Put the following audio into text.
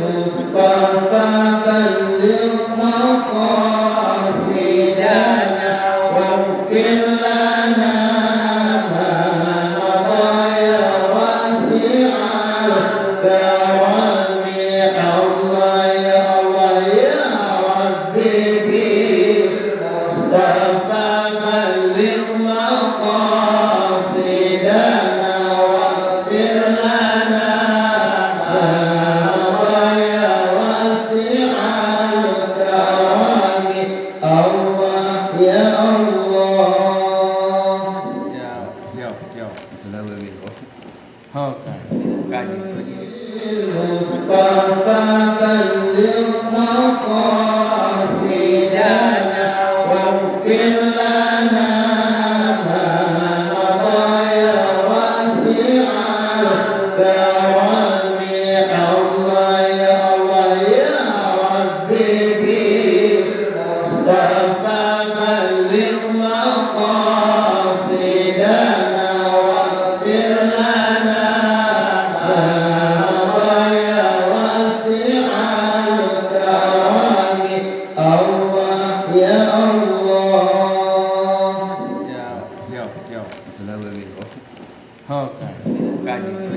المصطفى بلغ مقاصدنا واغفر لنا ما مضى يا واسع الكرم. الله يا الله يا ربي بالمصطفى بلغ مقاصدنا واغفر لنا ما مضى يا واسع الكرم. الله يا الله. المصطفى بلغ مقاصدنا واغفر لنا ما مضى يا واسع الكرم. الله يا الله يا ربي بالمصطفى بلغ مقاصدنا واغفر لنا ما مضى يا واسع الكرم. الله يا الله. Ho, kaji.